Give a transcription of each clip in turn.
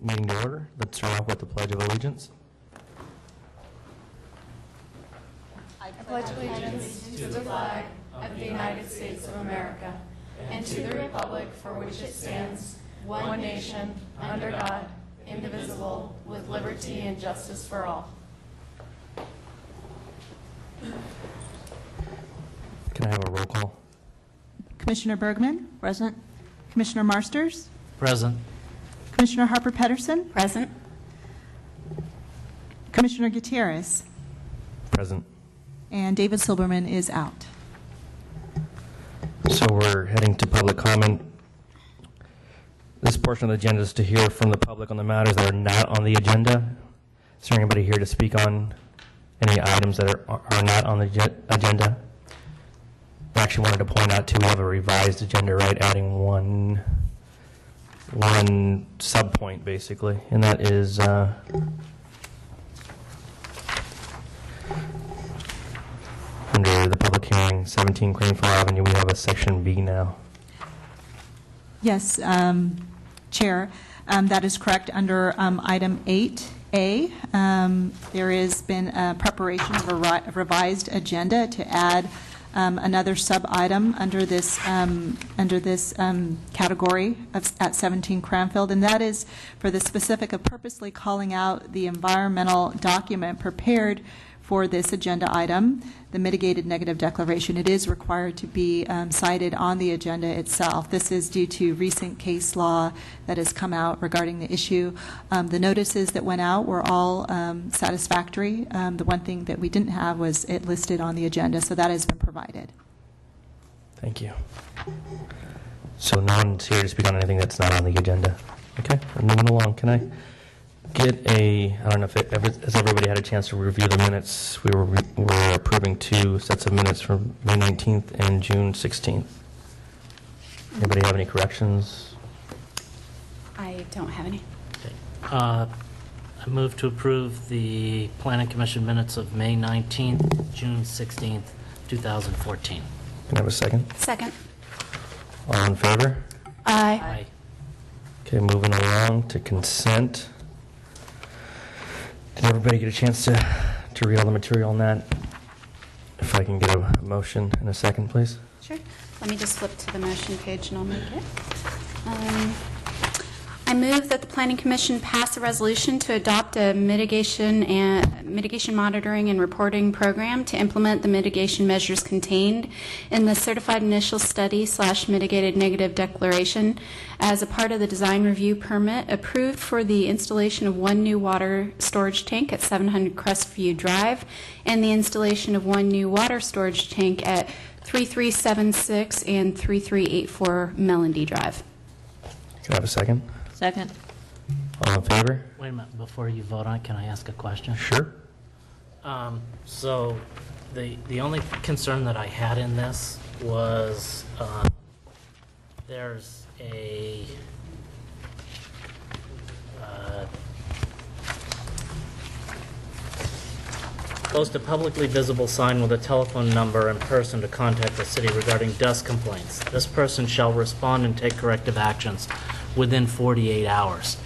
meeting to order. Let's start off with the Pledge of Allegiance. I pledge allegiance to the flag of the United States of America and to the republic for which it stands, one nation, under God, indivisible, with liberty and justice for all. Can I have a roll call? Commissioner Bergman? Present. Commissioner Marsters? Present. Commissioner Harper-Pedersen? Present. Commissioner Gutierrez? Present. And David Silberman is out. So we're heading to public comment. This portion of the agenda is to hear from the public on the matters that are not on the agenda. Is there anybody here to speak on any items that are not on the agenda? I actually wanted to point out, too, we have a revised agenda, right, adding one sub-point, basically, and that is under the public hearing, 17 Greenfield Avenue, we have a section B now. Yes, Chair, that is correct. Under item 8A, there has been a preparation of a revised agenda to add another sub-item under this category at 17 Cranfield, and that is for the specific of purposely calling out the environmental document prepared for this agenda item, the mitigated negative declaration. It is required to be cited on the agenda itself. This is due to recent case law that has come out regarding the issue. The notices that went out were all satisfactory. The one thing that we didn't have was it listed on the agenda, so that has been provided. Thank you. So no one's here to speak on anything that's not on the agenda. Okay, we're moving along. Can I get I don't know if has everybody had a chance to review the minutes? We're approving 2 sets of minutes from May 19th and June 16th. Anybody have any corrections? I don't have any. Okay. I move to approve the Planning Commission minutes of May 19th, June 16th, 2014. Can I have a second? Second. All in favor? Aye. Aye. Okay, moving along to consent. Did everybody get a chance to read all the material on that? If I can get a motion in a second, please. Sure. Let me just flip to the motion page and I'll make it. I move that the Planning Commission pass a resolution to adopt a mitigation monitoring and reporting program to implement the mitigation measures contained in the Certified Initial Study / Mitigated Negative Declaration as a part of the design review permit approved for the installation of one new water storage tank at 700 Crestview Drive and the installation of one new water storage tank at 3376 and 3384 Melody Drive. Can I have a second? Second. All in favor? Wait a minute, before you vote on it, can I ask a question? Sure. So the only concern that I had in this was there's a post a publicly visible sign with a telephone number and person to contact the city regarding dust complaints. This person shall respond and take corrective actions within 48 hours.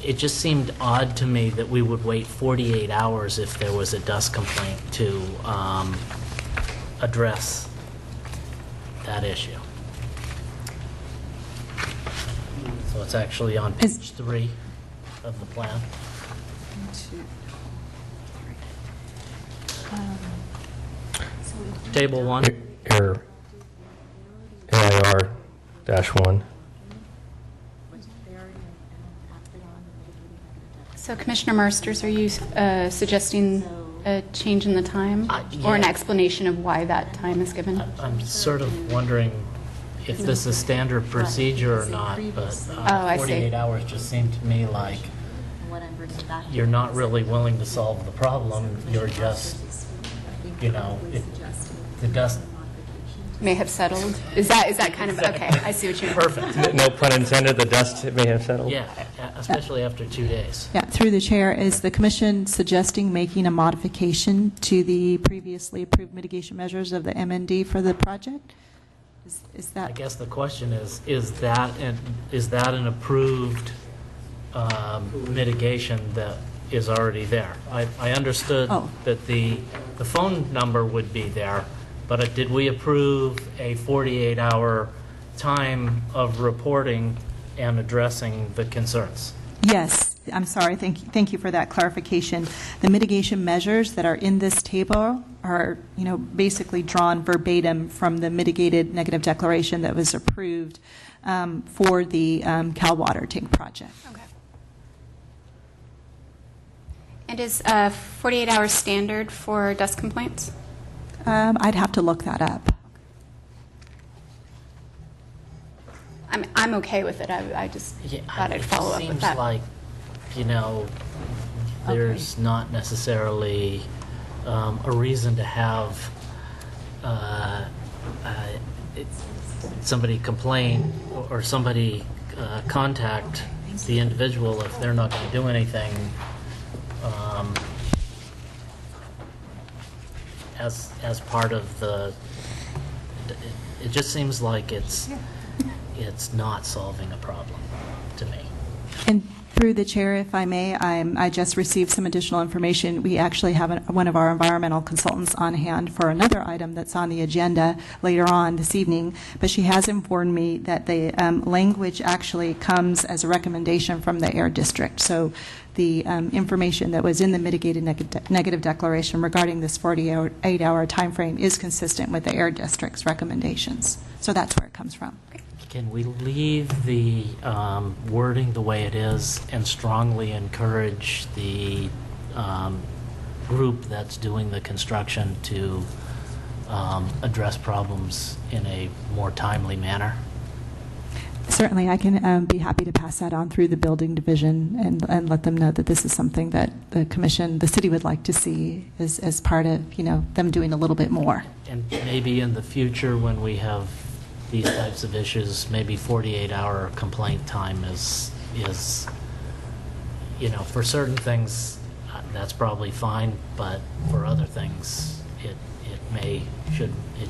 It just seemed odd to me that we would wait 48 hours if there was a dust complaint to address that issue. So it's actually on page 3 of the plan. Table 1. Error. AIR-1. So Commissioner Marsters, are you suggesting a change in the time or an yeah. explanation of why that time is given? I'm sort of wondering if this is standard procedure or not, but I see. 48 hours just seemed to me like you're not really willing to solve the problem. You're just, the dust. May have settled. Is that kind of okay? I see what you mean. Perfect. No pun intended, the dust may have settled. Yeah, especially after 2 days. Yeah, through the chair, is the commission suggesting making a modification to the previously approved mitigation measures of the MND for the project? Is that? I guess the question is that an approved mitigation that is already there. I understood Oh. that the phone number would be there, but did we approve a 48-hour time of reporting and addressing the concerns? Yes, I'm sorry, thank you for that clarification. The mitigation measures that are in this table are, basically drawn verbatim from the mitigated negative declaration that was approved for the Cal Water Tank project. Okay. And is 48 hours standard for dust complaints? I'd have to look that up. I'm okay with it. I just thought I'd follow up with that. It seems like, there's not necessarily a reason to have somebody complain or somebody contact the individual if they're not going to do anything as part of the. It just seems like it's not solving a problem to me. And through the chair, if I may, I just received some additional information. We actually have one of our environmental consultants on hand for another item that's on the agenda later on this evening, but she has informed me that the language actually comes as a recommendation from the Air District. So the information that was in the mitigated negative declaration regarding this 48-hour time frame is consistent with the Air District's recommendations. So that's where it comes from. Can we leave the wording the way it is and strongly encourage the group that's doing the construction to address problems in a more timely manner? Certainly, I can be happy to pass that on through the building division and let them know that this is something that the commission, the city would like to see as part of, them doing a little bit more. And maybe in the future when we have these types of issues, maybe 48-hour complaint time is, for certain things, that's probably fine, but for other things, it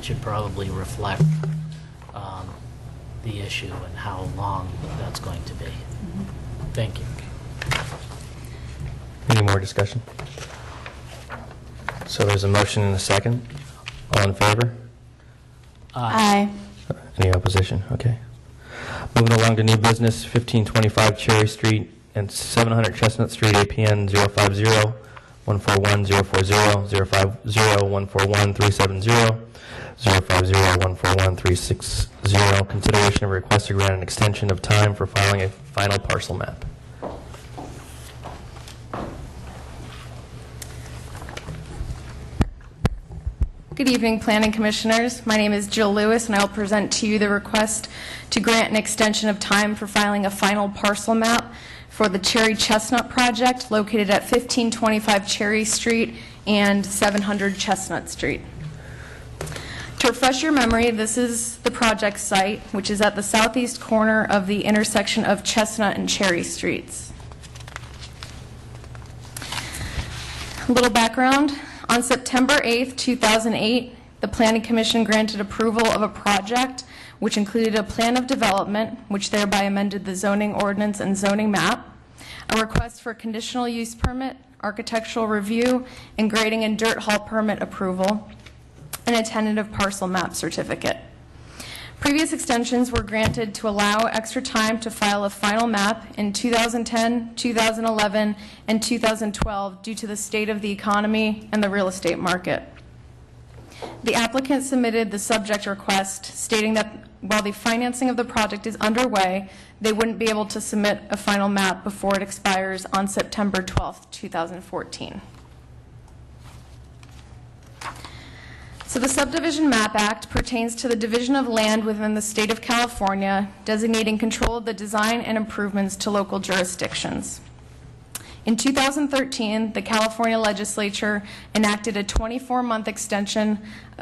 should probably reflect the issue and how long that's going to be. Thank you. Any more discussion? So there's a motion and a second. All in favor? Aye. Any opposition? Okay. Moving along to new business, 1525 Cherry Street and 700 Chestnut Street, APN 050-141-040, 050-141-370, 050-141-360. Consideration of request to grant an extension of time for filing a final parcel map. Good evening, Planning Commissioners. My name is Jill Lewis, and I will present to you the request to grant an extension of time for filing a final parcel map for the Cherry Chestnut project located at 1525 Cherry Street and 700 Chestnut Street. To refresh your memory, this is the project site, which is at the southeast corner of the intersection of Chestnut and Cherry Streets. A little background. On September 8th, 2008, the Planning Commission granted approval of a project which included a plan of development, which thereby amended the zoning ordinance and zoning map, a request for conditional use permit, architectural review, and grading and dirt haul permit approval, and a tentative parcel map certificate. Previous extensions were granted to allow extra time to file a final map in 2010, 2011, and 2012 due to the state of the economy and the real estate market. The applicant submitted the subject request stating that while the financing of the project is underway, they wouldn't be able to submit a final map before it expires on September 12th, 2014. So the Subdivision Map Act pertains to the division of land within the state of California, designating control of the design and improvements to local jurisdictions. In 2013, the California legislature enacted a 24-month extension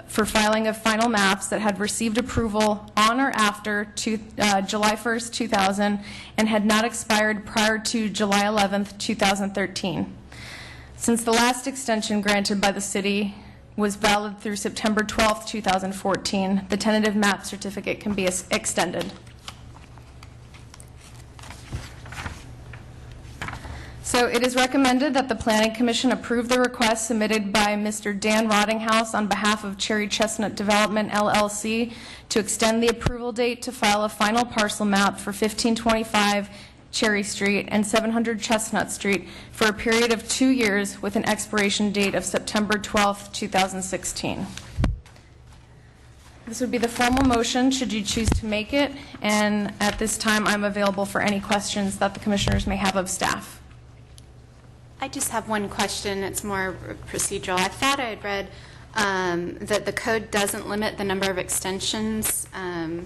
for filing of final maps that had received approval on or after July 1st, 2000, and had not expired prior to July 11th, 2013. Since the last extension granted by the city was valid through September 12th, 2014, the tentative map certificate can be extended. So it is recommended that the Planning Commission approve the request submitted by Mr. Dan Rottinghouse on behalf of Cherry Chestnut Development LLC to extend the approval date to file a final parcel map for 1525 Cherry Street and 700 Chestnut Street for a period of 2 years with an expiration date of September 12th, 2016. This would be the formal motion, should you choose to make it, and at this time, I'm available for any questions that the commissioners may have of staff. I just have one question. It's more procedural. I thought I had read that the code doesn't limit the number of extensions. I'm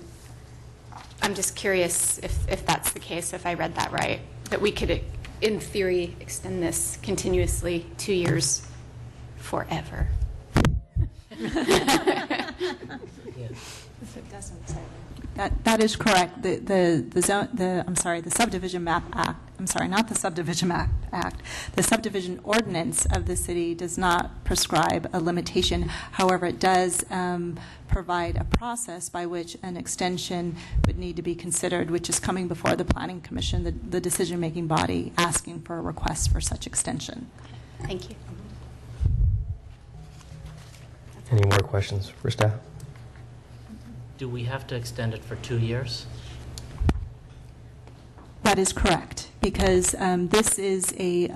just curious if that's the case, if I read that right, that we could, in theory, extend this continuously 2 years forever. That is correct. The Subdivision Map Act, not the Subdivision Map Act. The subdivision ordinance of the city does not prescribe a limitation. However, it does provide a process by which an extension would need to be considered, which is coming before the Planning Commission, the decision-making body, asking for a request for such extension. Thank you. Any more questions for staff? Do we have to extend it for 2 years? That is correct, because this is a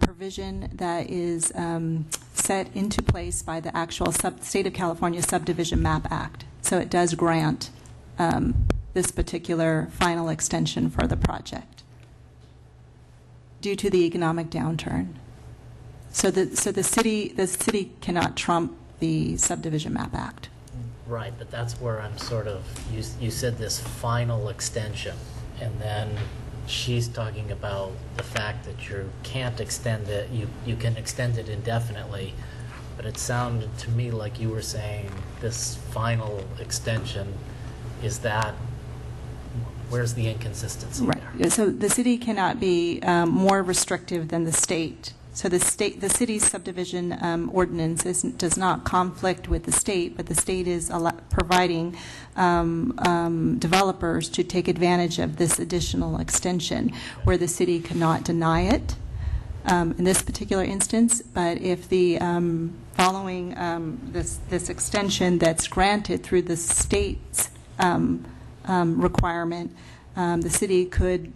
provision that is set into place by the actual State of California Subdivision Map Act. So it does grant this particular final extension for the project due to the economic downturn. So the city cannot trump the Subdivision Map Act. Right, but that's where I'm sort of, you said this final extension, and then she's talking about the fact that you can't extend it, you can extend it indefinitely, but it sounded to me like you were saying this final extension, is that, where's the inconsistency there? Right. So the city cannot be more restrictive than the state. So the city's subdivision ordinance does not conflict with the state, but the state is providing developers to take advantage of this additional extension, where the city cannot deny it in this particular instance. But if the following this extension that's granted through the state's requirement, the city could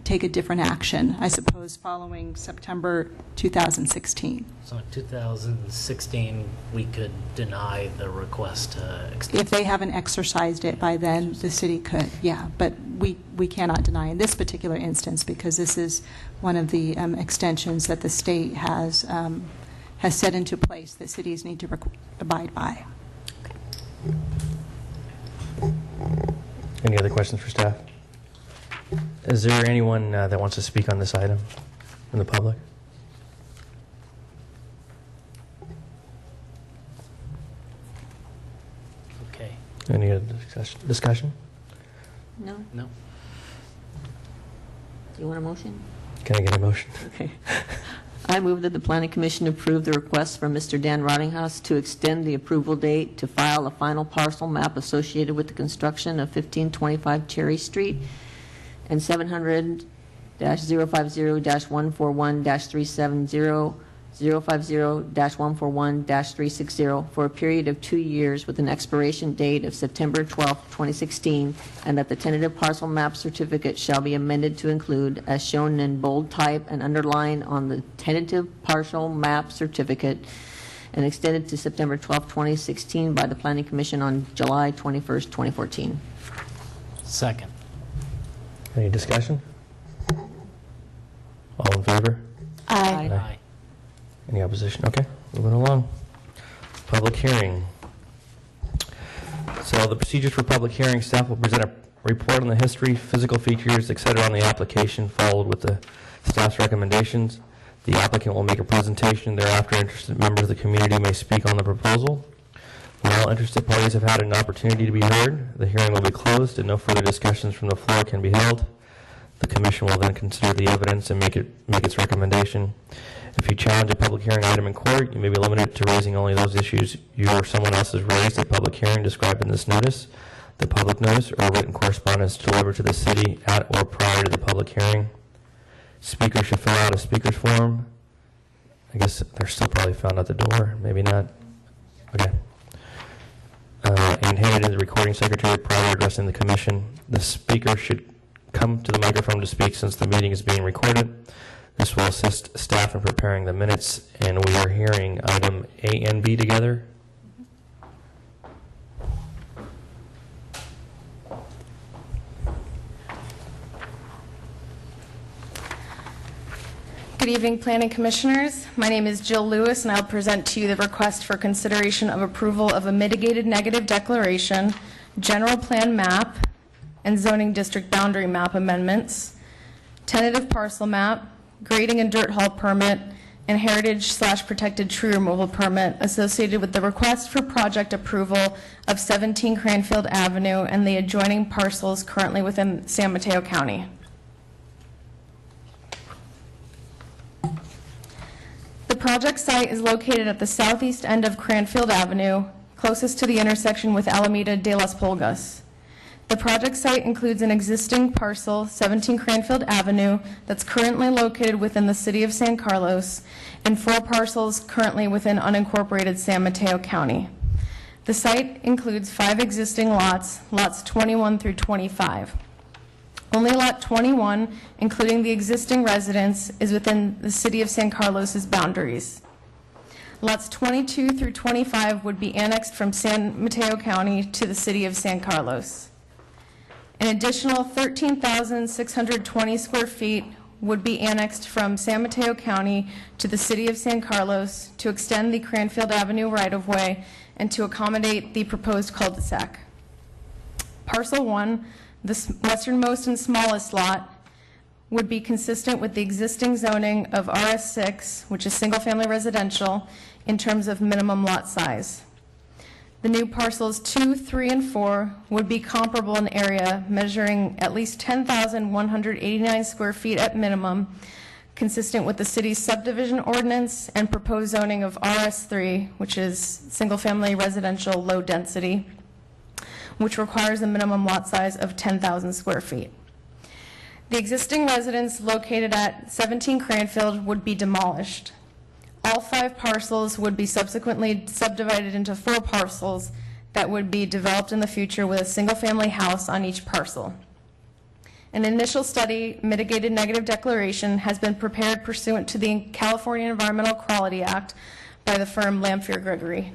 take a different action, I suppose, following September 2016. So in 2016, we could deny the request to extend? If they haven't exercised it by then, the city could, yeah. But we cannot deny in this particular instance, because this is one of the extensions that the state has set into place that cities need to abide by. Any other questions for staff? Is there anyone that wants to speak on this item from the public? Okay. Any other discussion? No? No? Do you want a motion? Can I get a motion? Okay. I move that the Planning Commission approve the request from Mr. Dan Rottinghouse to extend the approval date to file a final parcel map associated with the construction of 1525 Cherry Street and 700-050-141-370, 050-141-360 for a period of 2 years with an expiration date of September 12, 2016, and that the tentative parcel map certificate shall be amended to include, as shown in bold type and underlined on the tentative parcel map certificate, and extended to September 12, 2016 by the Planning Commission on July 21st, 2014. Second. Any discussion? All in favor? Aye. Aye. Any opposition? Okay, moving along. Public hearing. So the procedures for public hearing, staff will present a report on the history, physical features, et cetera, on the application, followed with the staff's recommendations. The applicant will make a presentation. Thereafter, interested members of the community may speak on the proposal. When all interested parties have had an opportunity to be heard, the hearing will be closed and no further discussions from the floor can be held. The commission will then consider the evidence and make its recommendation. If you challenge a public hearing item in court, you may be limited to raising only those issues you or someone else has raised at public hearing described in this notice. The public notice or written correspondence delivered to the city at or prior to the public hearing Speakers should fill out a speaker's form. I guess they're still probably found at the door, maybe not. Okay. And hand it to the recording secretary prior to addressing the commission. The speaker should come to the microphone to speak since the meeting is being recorded. This will assist staff in preparing the minutes, and we are hearing item A and B together. Good evening, Planning Commissioners. My name is Jill Lewis, and I'll present to you the request for consideration of approval of a mitigated negative declaration, general plan map, and zoning district boundary map amendments, tentative parcel map, grading and dirt haul permit, and heritage/protected tree removal permit associated with the request for project approval of 17 Cranfield Avenue and the adjoining parcels currently within San Mateo County. The project site is located at the southeast end of Cranfield Avenue, closest to the intersection with Alameda de las Pulgas. The project site includes an existing parcel, 17 Cranfield Avenue, that's currently located within the city of San Carlos, and 4 parcels currently within unincorporated San Mateo County. The site includes 5 existing lots, lots 21 through 25. Only lot 21, including the existing residence, is within the city of San Carlos's boundaries. Lots 22 through 25 would be annexed from San Mateo County to the city of San Carlos. An additional 13,620 square feet would be annexed from San Mateo County to the city of San Carlos to extend the Cranfield Avenue right-of-way and to accommodate the proposed cul-de-sac. Parcel 1, the westernmost and smallest lot, would be consistent with the existing zoning of RS6, which is single-family residential, in terms of minimum lot size. The new parcels 2, 3, and 4 would be comparable in area, measuring at least 10,189 square feet at minimum, consistent with the city's subdivision ordinance and proposed zoning of RS3, which is single-family residential low density, which requires a minimum lot size of 10,000 square feet. The existing residence located at 17 Cranfield would be demolished. All 5 parcels would be subsequently subdivided into 4 parcels that would be developed in the future with a single-family house on each parcel. An initial study, mitigated negative declaration, has been prepared pursuant to the California Environmental Quality Act by the firm Lamphere Gregory.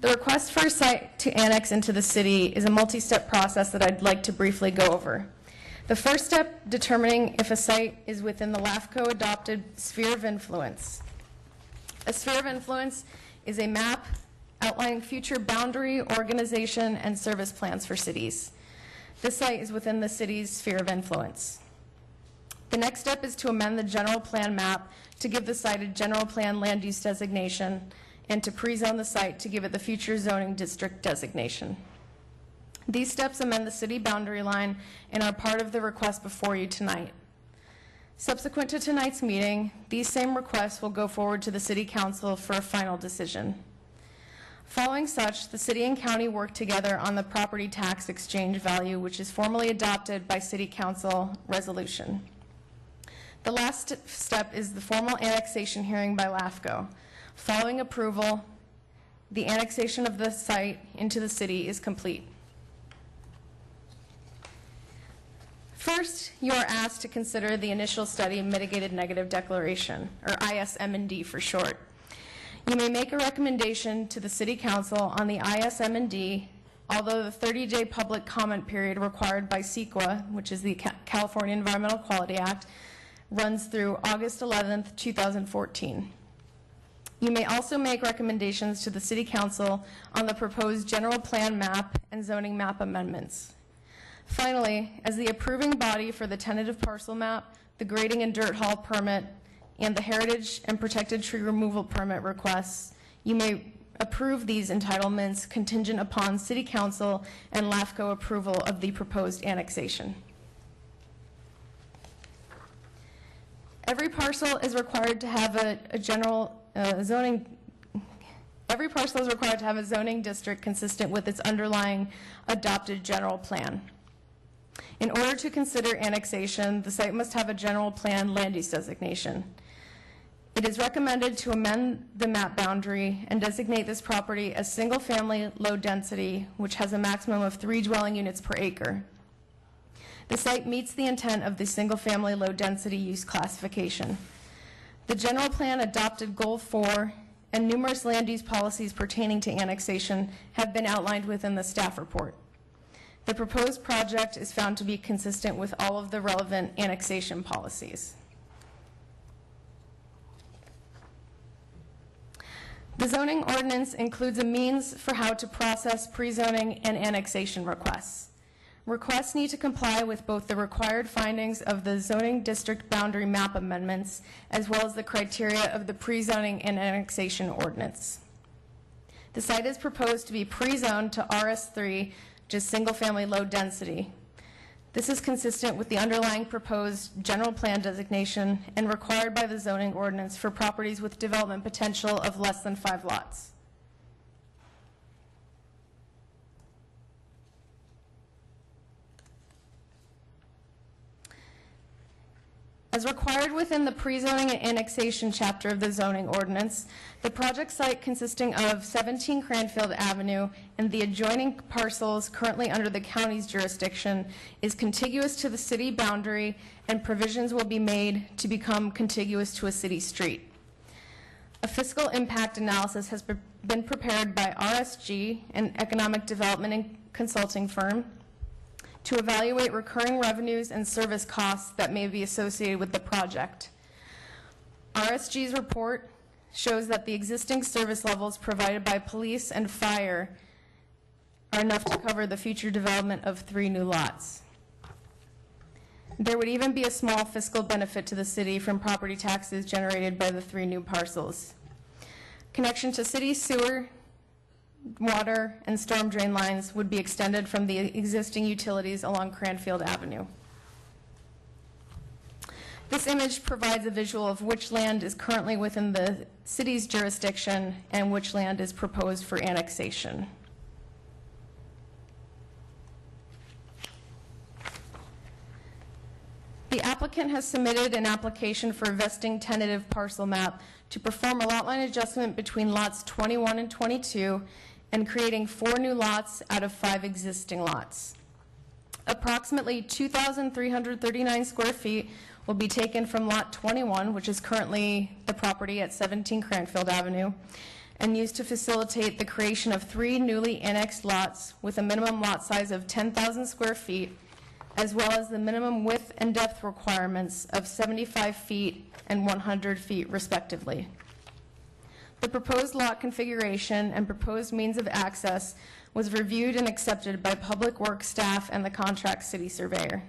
The request for a site to annex into the city is a multi-step process that I'd like to briefly go over. The first step, determining if a site is within the LAFCO adopted sphere of influence. A sphere of influence is a map outlining future boundary, organization, and service plans for cities. This site is within the city's sphere of influence. The next step is to amend the general plan map to give the site a general plan land use designation and to pre-zone the site to give it the future zoning district designation. These steps amend the city boundary line and are part of the request before you tonight. Subsequent to tonight's meeting, these same requests will go forward to the City Council for a final decision. Following such, the city and county work together on the property tax exchange value, which is formally adopted by City Council resolution. The last step is the formal annexation hearing by LAFCO. Following approval, the annexation of the site into the city is complete. First, you are asked to consider the initial study mitigated negative declaration, or ISM&D for short. You may make a recommendation to the City Council on the ISM&D, although the 30-day public comment period required by CEQA, which is the California Environmental Quality Act, runs through August 11th, 2014. You may also make recommendations to the City Council on the proposed general plan map and zoning map amendments. Finally, as the approving body for the tentative parcel map, the grading and dirt haul permit, and the heritage and protected tree removal permit requests, you may approve these entitlements contingent upon City Council and LAFCO approval of the proposed annexation. Every parcel is required to have a general zoning. Every parcel is required to have a zoning district consistent with its underlying adopted general plan. In order to consider annexation, the site must have a general plan land use designation. It is recommended to amend the map boundary and designate this property as single-family low density, which has a maximum of 3 dwelling units per acre. The site meets the intent of the single-family low density use classification. The general plan adopted Goal 4 and numerous land use policies pertaining to annexation have been outlined within the staff report. The proposed project is found to be consistent with all of the relevant annexation policies. The zoning ordinance includes a means for how to process pre-zoning and annexation requests. Requests need to comply with both the required findings of the zoning district boundary map amendments as well as the criteria of the pre-zoning and annexation ordinance. The site is proposed to be pre-zoned to RS3, just single-family low density. This is consistent with the underlying proposed general plan designation and required by the zoning ordinance for properties with development potential of less than 5 lots. As required within the pre-zoning and annexation chapter of the zoning ordinance, the project site consisting of 17 Cranfield Avenue and the adjoining parcels currently under the county's jurisdiction is contiguous to the city boundary, and provisions will be made to become contiguous to a city street. A fiscal impact analysis has been prepared by RSG, an economic development and consulting firm, to evaluate recurring revenues and service costs that may be associated with the project. RSG's report shows that the existing service levels provided by police and fire are enough to cover the future development of 3 new lots. There would even be a small fiscal benefit to the city from property taxes generated by the 3 new parcels. Connection to city sewer, water, and storm drain lines would be extended from the existing utilities along Cranfield Avenue. This image provides a visual of which land is currently within the city's jurisdiction and which land is proposed for annexation. The applicant has submitted an application for vesting tentative parcel map to perform a lot line adjustment between lots 21 and 22 and creating 4 new lots out of 5 existing lots. Approximately 2,339 square feet will be taken from lot 21, which is currently the property at 17 Cranfield Avenue, and used to facilitate the creation of 3 newly annexed lots with a minimum lot size of 10,000 square feet, as well as the minimum width and depth requirements of 75 feet and 100 feet respectively. The proposed lot configuration and proposed means of access was reviewed and accepted by Public Works staff and the contract city surveyor.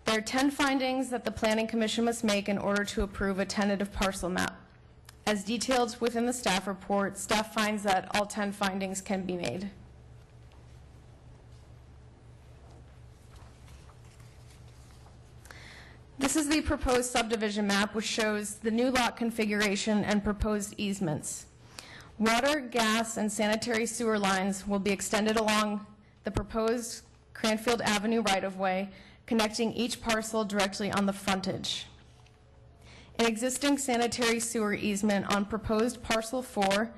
There are 10 findings that the Planning Commission must make in order to approve a tentative parcel map. As detailed within the staff report, staff finds that all 10 findings can be made. This is the proposed subdivision map, which shows the new lot configuration and proposed easements. Water, gas, and sanitary sewer lines will be extended along the proposed Cranfield Avenue right-of-way, connecting each parcel directly on the frontage. An existing sanitary sewer easement on proposed parcel 4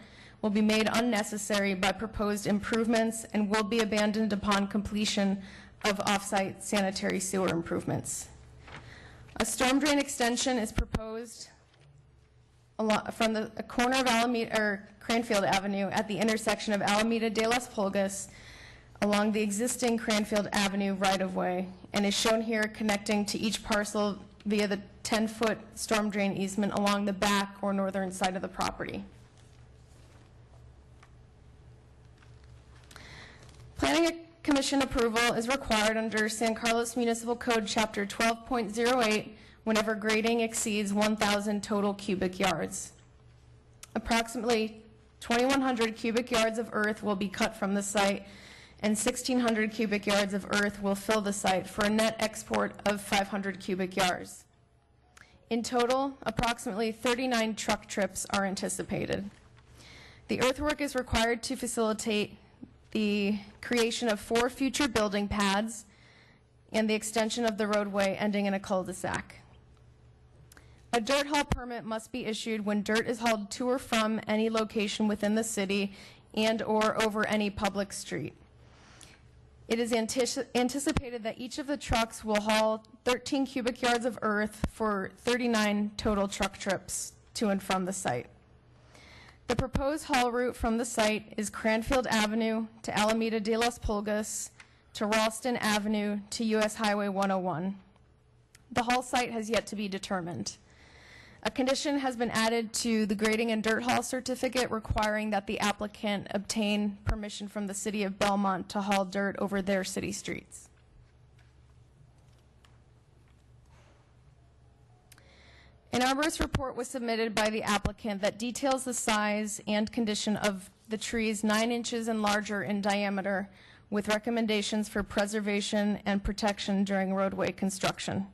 will be made unnecessary by proposed improvements and will be abandoned upon completion of off-site sanitary sewer improvements. A storm drain extension is proposed from the corner of Cranfield Avenue at the intersection of Alameda de las Pulgas along the existing Cranfield Avenue right-of-way, and is shown here connecting to each parcel via the 10-foot storm drain easement along the back or northern side of the property. Planning Commission approval is required under San Carlos Municipal Code Chapter 12.08 whenever grading exceeds 1,000 total cubic yards. Approximately 2,100 cubic yards of earth will be cut from the site, and 1,600 cubic yards of earth will fill the site for a net export of 500 cubic yards. In total, approximately 39 truck trips are anticipated. The earthwork is required to facilitate the creation of 4 future building pads, and the extension of the roadway ending in a cul-de-sac. A dirt haul permit must be issued when dirt is hauled to or from any location within the city and/or over any public street. It is anticipated that each of the trucks will haul 13 cubic yards of earth for 39 total truck trips to and from the site. The proposed haul route from the site is Cranfield Avenue to Alameda de las Pulgas to Ralston Avenue to US Highway 101. The haul site has yet to be determined. A condition has been added to the grading and dirt haul certificate requiring that the applicant obtain permission from the city of Belmont to haul dirt over their city streets. An arborist report was submitted by the applicant that details the size and condition of the trees 9 inches and larger in diameter, with recommendations for preservation and protection during roadway construction.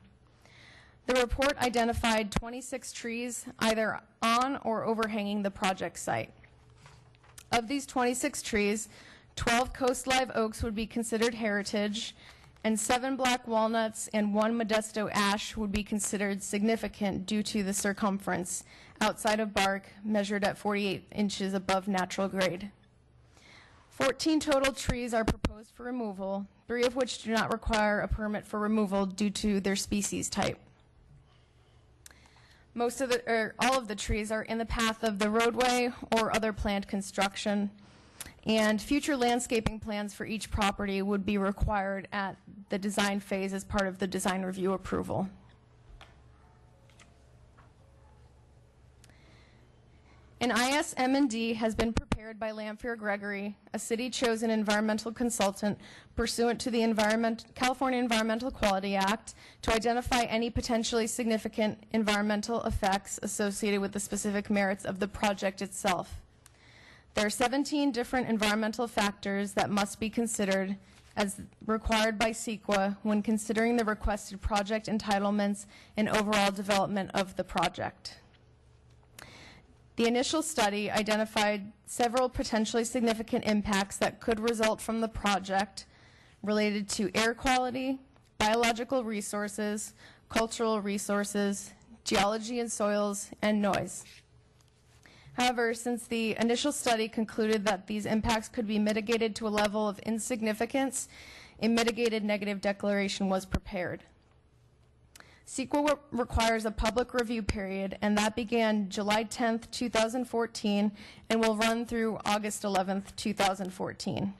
The report identified 26 trees either on or overhanging the project site. Of these 26 trees, 12 coast live oaks would be considered heritage, and 7 black walnuts and 1 Modesto ash would be considered significant due to the circumference outside of bark measured at 48 inches above natural grade. 14 total trees are proposed for removal, 3 of which do not require a permit for removal due to their species type. All of the trees are in the path of the roadway or other planned construction, and future landscaping plans for each property would be required at the design phase as part of the design review approval. An ISM&D has been prepared by Lamphere Gregory, a city-chosen environmental consultant pursuant to the California Environmental Quality Act, to identify any potentially significant environmental effects associated with the specific merits of the project itself. There are 17 different environmental factors that must be considered as required by CEQA when considering the requested project entitlements and overall development of the project. The initial study identified several potentially significant impacts that could result from the project related to air quality, biological resources, cultural resources, geology and soils, and noise. However, since the initial study concluded that these impacts could be mitigated to a level of insignificance, a mitigated negative declaration was prepared. CEQA requires a public review period, and that began July 10th, 2014, and will run through August 11th, 2014.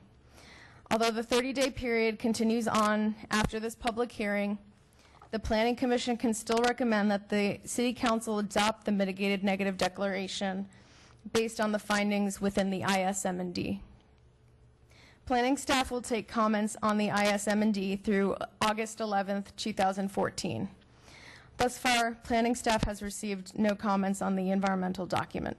Although the 30-day period continues on after this public hearing, the Planning Commission can still recommend that the City Council adopt the mitigated negative declaration based on the findings within the ISM&D. Planning staff will take comments on the ISM&D through August 11th, 2014. Thus far, planning staff has received no comments on the environmental document.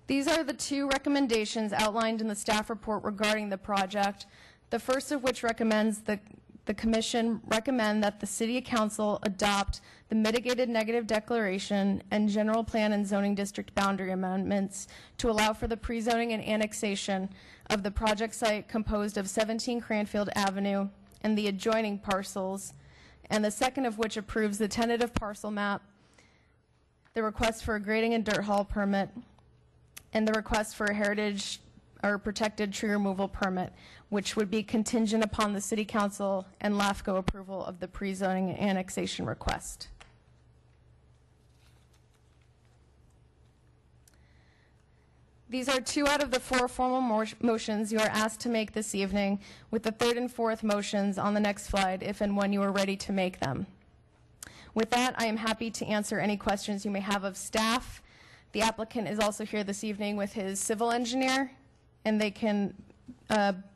These are the 2 recommendations outlined in the staff report regarding the project, the first of which recommends the Commission recommend that the City Council adopt the mitigated negative declaration and general plan and zoning district boundary amendments to allow for the pre-zoning and annexation of the project site composed of 17 Cranfield Avenue and the adjoining parcels, and the second of which approves the tentative parcel map, the request for a grading and dirt haul permit, and the request for a heritage or protected tree removal permit, which would be contingent upon the City Council and LAFCO approval of the pre-zoning and annexation request. These are 2 out of the 4 formal motions you are asked to make this evening, with the 3rd and 4th motions on the next slide if and when you are ready to make them. With that, I am happy to answer any questions you may have of staff. The applicant is also here this evening with his civil engineer, and they can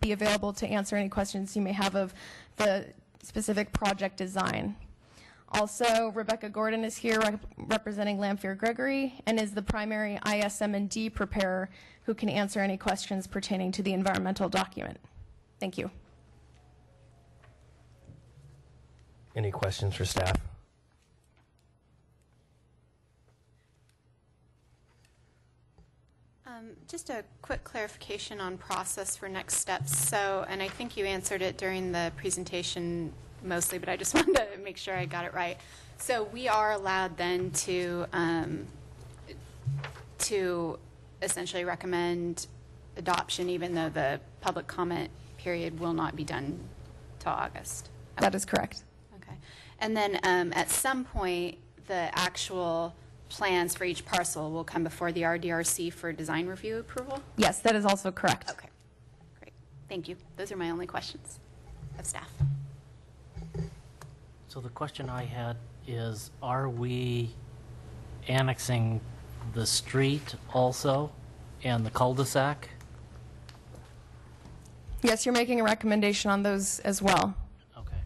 be available to answer any questions you may have of the specific project design. Also, Rebecca Gordon is here representing Lamphere Gregory and is the primary ISM&D preparer who can answer any questions pertaining to the environmental document. Thank you. Any questions for staff? Just a quick clarification on process for next steps. So, and I think you answered it during the presentation mostly, but I just wanted to make sure I got it right. So we are allowed then to essentially recommend adoption, even though the public comment period will not be done till August. That is correct. Okay. And then at some point, the actual plans for each parcel will come before the RDRC for design review approval? Yes, that is also correct. Okay, great. Thank you. Those are my only questions of staff. So the question I had is, are we annexing the street also and the cul-de-sac? Yes, you're making a recommendation on those as well. Okay.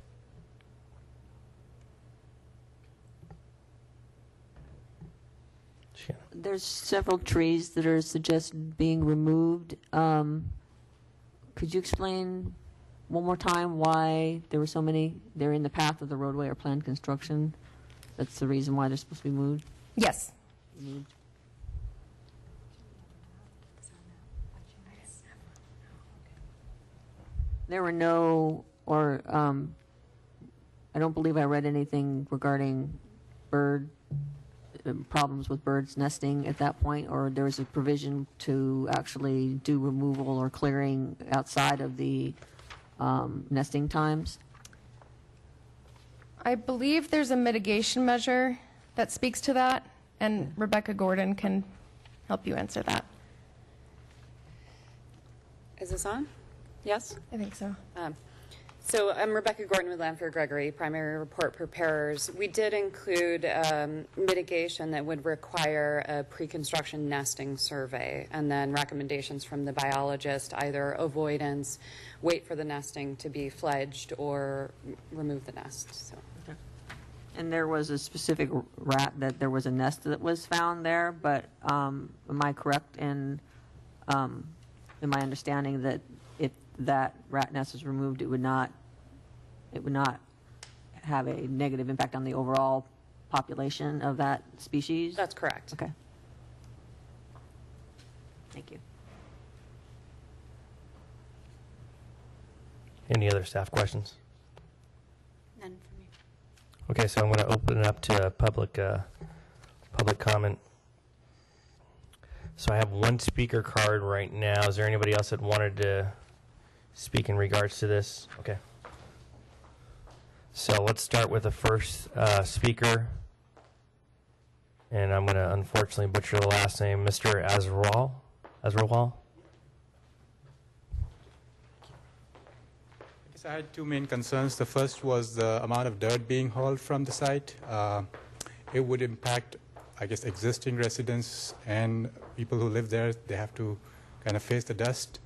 Shannon. There's several trees that are suggested being removed. Could you explain one more time why there were so many? They're in the path of the roadway or planned construction. That's the reason why they're supposed to be moved? Yes. There were no, or I don't believe I read anything regarding problems with birds nesting at that point, or there was a provision to actually do removal or clearing outside of the nesting times? I believe there's a mitigation measure that speaks to that, and Rebecca Gordon can help you answer that. Is this on? Yes? I think so. So I'm Rebecca Gordon with Lanfear Gregory, primary report preparers. We did include mitigation that would require a pre-construction nesting survey and then recommendations from the biologist, either avoidance, wait for the nesting to be fledged, or remove the nest. So. And there was a specific rat that there was a nest that was found there, but am I correct in my understanding that if that rat nest was removed, it would not have a negative impact on the overall population of that species? That's correct. Okay. Thank you. Any other staff questions? None for me. Okay, so I'm going to open it up to public comment. So I have one speaker card right now. Is there anybody else that wanted to speak in regards to this? Okay. So let's start with the first speaker. And I'm going to unfortunately butcher the last name, Mr. Azrawal. I had two main concerns. The first was the amount of dirt being hauled from the site. It would impact, I guess, existing residents and people who live there. They have to kind of face the dust.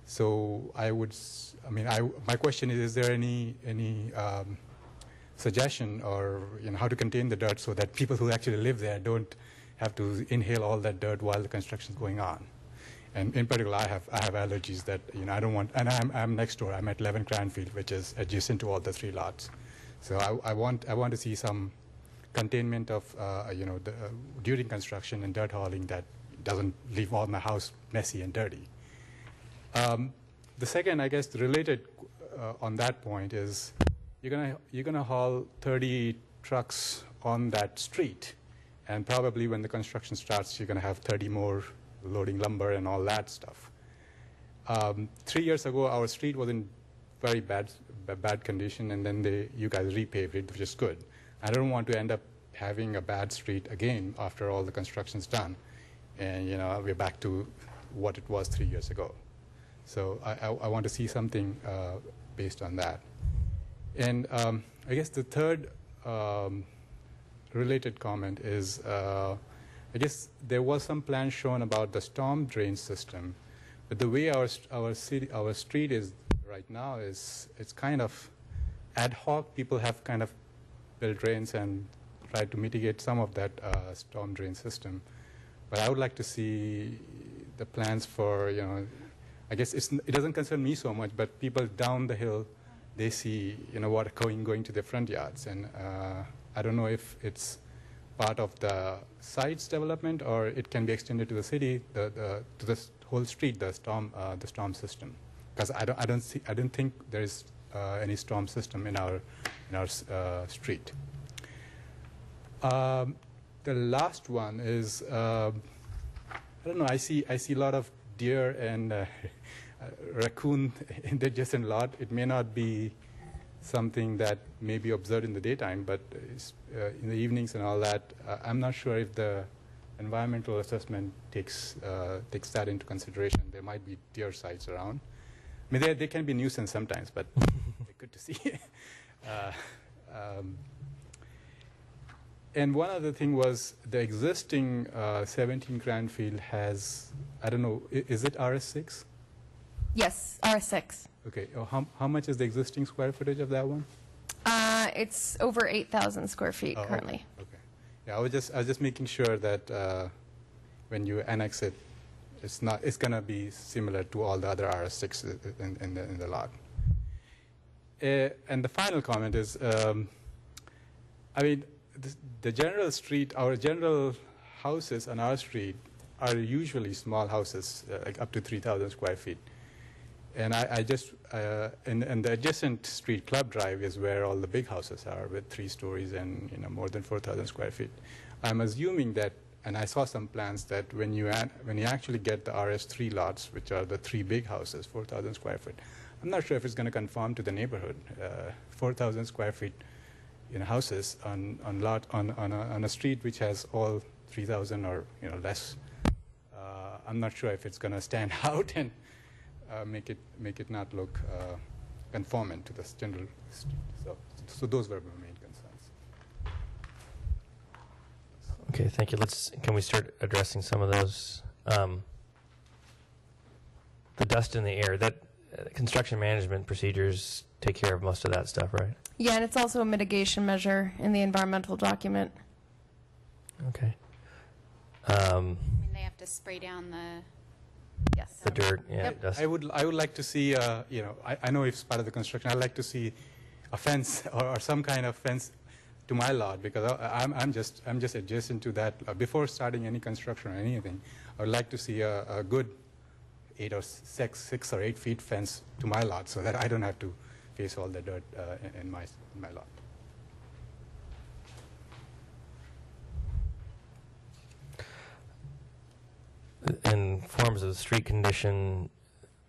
So my question is there any suggestion or how to contain the dirt so that people who actually live there don't have to inhale all that dirt while the construction is going on? And in particular, I have allergies that I don't want. And I'm next door. I'm at 11 Cranfield, which is adjacent to all the three lots. So I want to see some containment of during construction and dirt hauling that doesn't leave all my house messy and dirty. The second, I guess, related on that point is you're gonna haul 30 trucks on that street, and probably when the construction starts, you're gonna have 30 more loading lumber and all that stuff. 3 years ago, our street was in very bad condition, and then you guys repaved it, which is good. I don't want to end up having a bad street again after all the construction's done, and we're back to what it was 3 years ago. So I want to see something based on that. And I guess the third related comment is, I guess there was some plan shown about the storm drain system, but the way our street is right now it's kind of ad hoc. People have kind of built drains and tried to mitigate some of that storm drain system. But I would like to see the plans for, I guess it doesn't concern me so much, but people down the hill, they see, water going to their front yards. And I don't know if it's part of the site's development, or it can be extended to the city, to the whole street, the storm system. Because I don't think there is any storm system in our street. The last one is I don't know. I see a lot of deer and raccoon in the adjacent lot. It may not be something that may be observed in the daytime, but in the evenings and all that, I'm not sure if the environmental assessment takes that into consideration. There might be deer sites around. I mean, they can be nuisance sometimes, but they're good to see. And one other thing was the existing 17 Cranfield has, I don't know, is it RS6? Yes, R6. Okay. How much is the existing square footage of that one? It's over 8,000 square feet Oh, currently. Okay. Yeah, I was just making sure that when you annex it, it's going to be similar to all the other RS6 in the lot. And the final comment is, I mean, the general street, our general houses on our street are usually small houses, like up to 3,000 square feet. And and the adjacent street, Club Drive, is where all the big houses are with 3 stories and more than 4,000 square feet. I'm assuming that, and I saw some plans that when you actually get the RS3 lots, which are the 3 big houses, 4,000 square feet, I'm not sure if it's going to conform to the neighborhood. 4,000 square feet houses on a street which has all 3,000 or less. I'm not sure if it's going to stand out and make it not look conformant to the general street. So those were my main concerns. Okay, thank you. Can we start addressing some of those? The dust in the air, that construction management procedures take care of most of that stuff, right? Yeah, and it's also a mitigation measure in the environmental document. Okay. And they have to spray down the Yes. The dirt, yeah, Yep. dust. I would like to see, I know it's part of the construction. I'd like to see a fence or some kind of fence to my lot, because I'm just adjacent to that. Before starting any construction or anything, I would like to see a good 6 or 8 feet fence to my lot, so that I don't have to face all the dirt in my lot. In forms of street condition,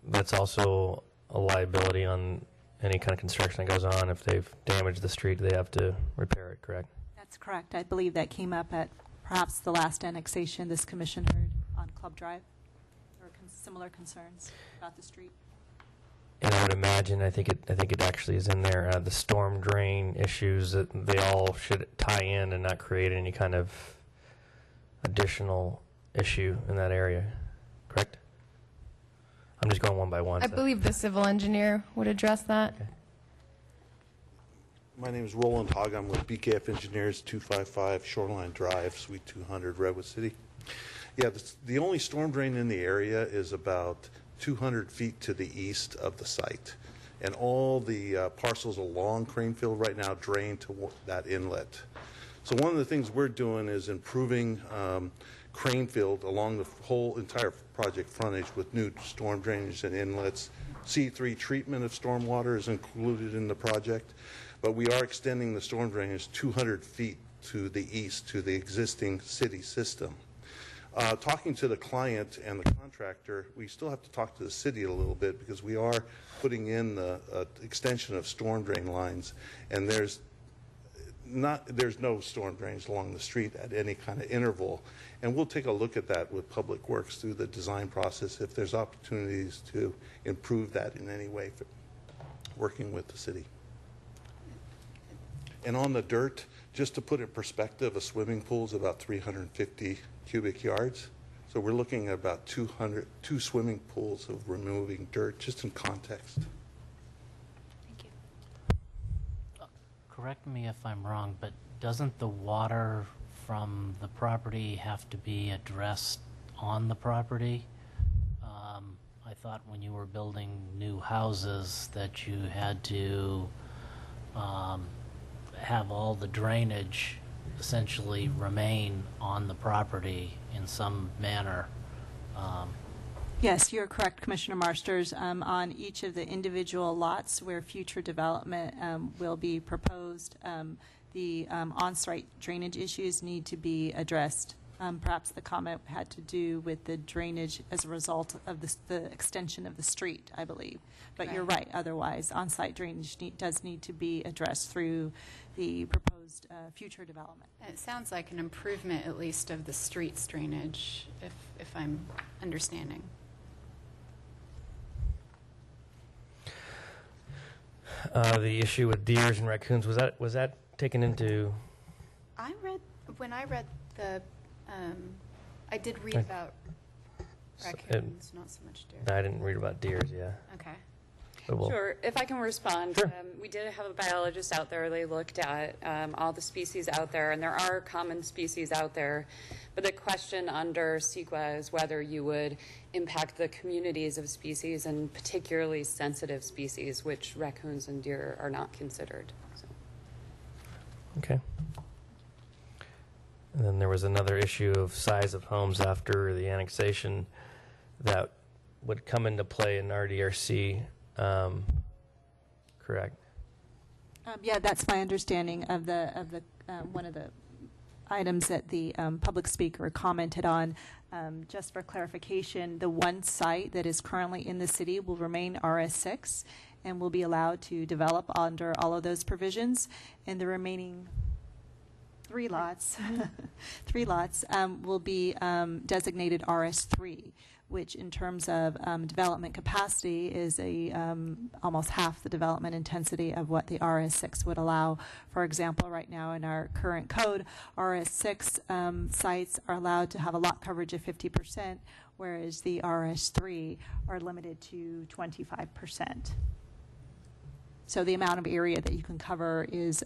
that's also a liability on any kind of construction that goes on. If they've damaged the street, they have to repair it, correct? That's correct. I believe that came up at perhaps the last annexation this commission heard on Club Drive. There were similar concerns about the street. And I would imagine, I think it actually is in there, the storm drain issues, that they all should tie in and not create any kind of additional issue in that area, correct? I'm just going one by one. I so- believe the civil engineer would address that. Okay. My name is Roland Hogg. I'm with BKF Engineers, 255 Shoreline Drive, Suite 200, Redwood City. Yeah, the only storm drain in the area is about 200 feet to the east of the site. And all the parcels along Cranefield right now drain to that inlet. So one of the things we're doing is improving Cranefield along the whole entire project frontage with new storm drainage and inlets. C3 treatment of stormwater is included in the project, but we are extending the storm drainage 200 feet to the east to the existing city system. Talking to the client and the contractor, we still have to talk to the city a little bit, because we are putting in the extension of storm drain lines, and there's no storm drains along the street at any kind of interval. And we'll take a look at that with Public Works through the design process if there's opportunities to improve that in any way, working with the city. And on the dirt, just to put it in perspective, a swimming pool is about 350 cubic yards. So we're looking at about 2 swimming pools of removing dirt, just in context. Thank you. Correct me if I'm wrong, but doesn't the water from the property have to be addressed on the property? I thought when you were building new houses that you had to have all the drainage essentially remain on the property in some manner. Yes, you're correct, Commissioner Marsters. On each of the individual lots where future development will be proposed, the on-site drainage issues need to be addressed. Perhaps the comment had to do with the drainage as a result of the extension of the street, I believe. But you're right, otherwise, on-site drainage does need to be addressed through the proposed future development. It sounds like an improvement, at least, of the street's drainage, if I'm understanding. The issue with deers and raccoons, was that taken into? When I read the, I did read Okay. about raccoons, not so much deer. I didn't read about deers, yeah. Okay. But we'll- Sure, if I can respond. Sure. We did have a biologist out there. They looked at all the species out there, and there are common species out there. But the question under CEQA is whether you would impact the communities of species, and particularly sensitive species, which raccoons and deer are not considered. So. Okay. And then there was another issue of size of homes after the annexation that would come into play in RDRC, correct? Yeah, that's my understanding of the one of the items that the public speaker commented on. Just for clarification, the one site that is currently in the city will remain RS6 and will be allowed to develop under all of those provisions, and the remaining three lots will be designated RS3, which in terms of development capacity is almost half the development intensity of what the RS6 would allow. For example, right now in our current code, RS6 sites are allowed to have a lot coverage of 50%, whereas the RS3 are limited to 25%. So the amount of area that you can cover is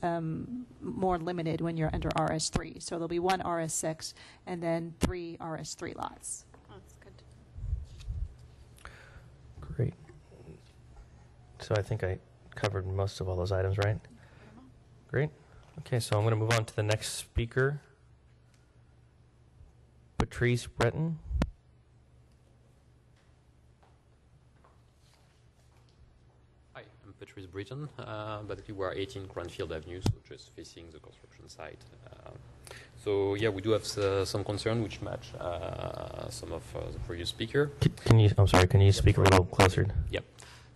more limited when you're under RS3. So there'll be one RS6 and then 3 RS3 lots. Oh, that's good. Great. So I think I covered most of all those items, right? Great. Okay, so I'm going to move on to the next speaker, Patrice Breton. Hi, I'm Patrice Breton. Basically, we're 18 Cranfield Avenue, so just facing the construction site. So yeah, we do have some concern which match some of the previous speaker. I'm sorry, can you speak a little closer? Yep.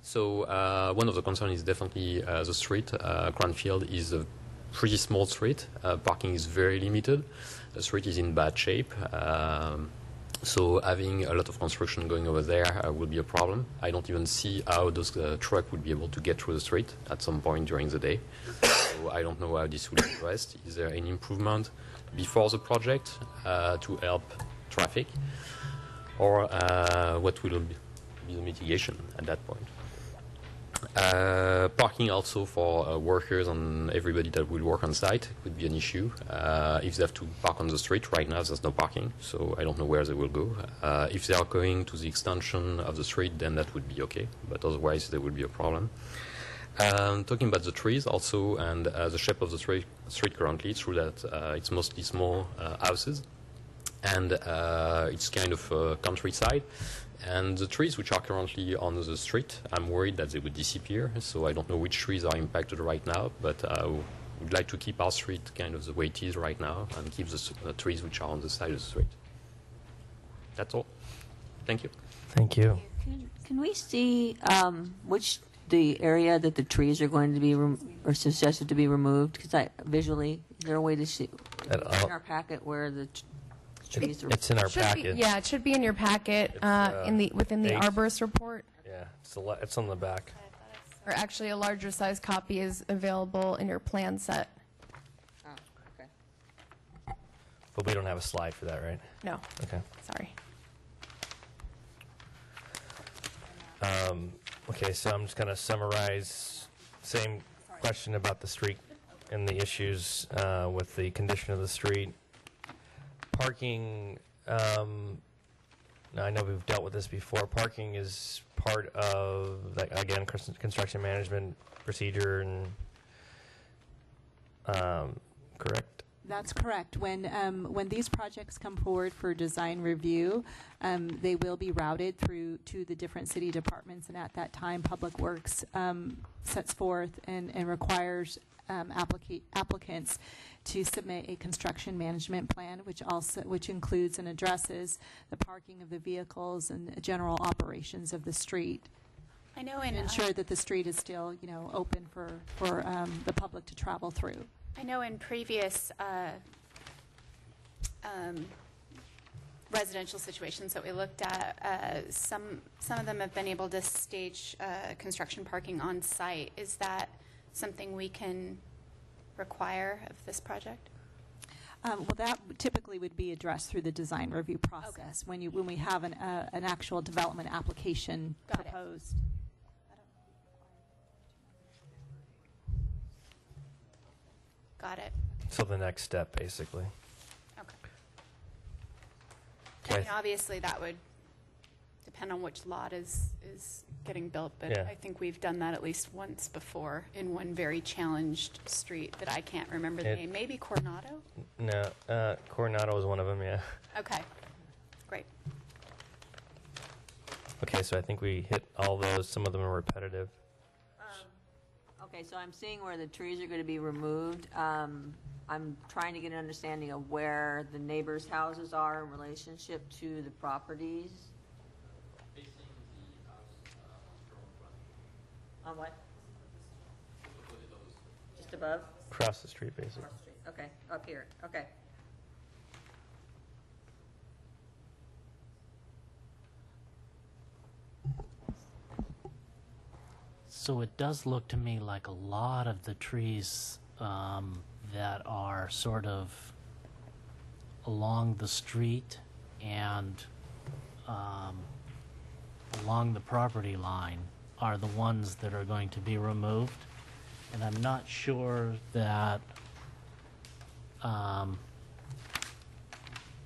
So one of the concerns is definitely the street. Cranfield is a pretty small street. Parking is very limited. The street is in bad shape. So having a lot of construction going over there will be a problem. I don't even see how those trucks would be able to get through the street at some point during the day. So I don't know how this will be addressed. Is there any improvement before the project to help traffic? Or what will be the mitigation at that point? Parking also for workers and everybody that will work on site could be an issue. If they have to park on the street, right now there's no parking, so I don't know where they will go. If they are going to the extension of the street, then that would be okay, but otherwise there will be a problem. Talking about the trees also and the shape of the street currently, it's true that it's mostly small houses and it's kind of countryside. And the trees which are currently on the street, I'm worried that they would disappear. So I don't know which trees are impacted right now, but I would like to keep our street kind of the way it is right now and keep the trees which are on the side of the street. That's all. Thank you. Thank you. Can we see which the area that the trees are going to be or suggested to be removed? Because visually, is there a way to see in our packet where the trees are? It's in our Should be- packet. Yeah, it should be in your packet within the page. arborist report. Yeah, it's on the back. Or actually, a larger size copy is available in your plan set. Oh, okay. But we don't have a slide for that, right? No, Okay. sorry. Okay, so I'm just going to summarize. Same question about the street and the issues with the condition of the street. Parking, now I know we've dealt with this before. Parking is part of, again, construction management procedure and correct? That's correct. When these projects come forward for design review, they will be routed through to the different city departments, and at that time, Public Works sets forth and requires applicants to submit a construction management plan, which includes and addresses the parking of the vehicles and general operations of the street. I know And ensure that the street is still, open for the public to travel through. I know in previous residential situations that we looked at, some of them have been able to stage construction parking on site. Is that something we can require of this project? Well, that typically would be addressed through the design review process when we have an actual development application Got it. proposed. Got it. So the next step, basically. Okay. I Okay. mean, obviously, that would depend on which lot is getting built, but Yeah. I think we've done that at least once before in one very challenged street that I can't remember the It- name. Maybe Coronado? No, Coronado was one of them, yeah. Okay, great. Okay, so I think we hit all those. Some of them are repetitive. Okay, so I'm seeing where the trees are going to be removed. I'm trying to get an understanding of where the neighbors' houses are in relationship to the properties. On what? Just above? Across the street, basically. Okay, up here, okay. So it does look to me like a lot of the trees that are sort of along the street and along the property line are the ones that are going to be removed. And I'm not sure that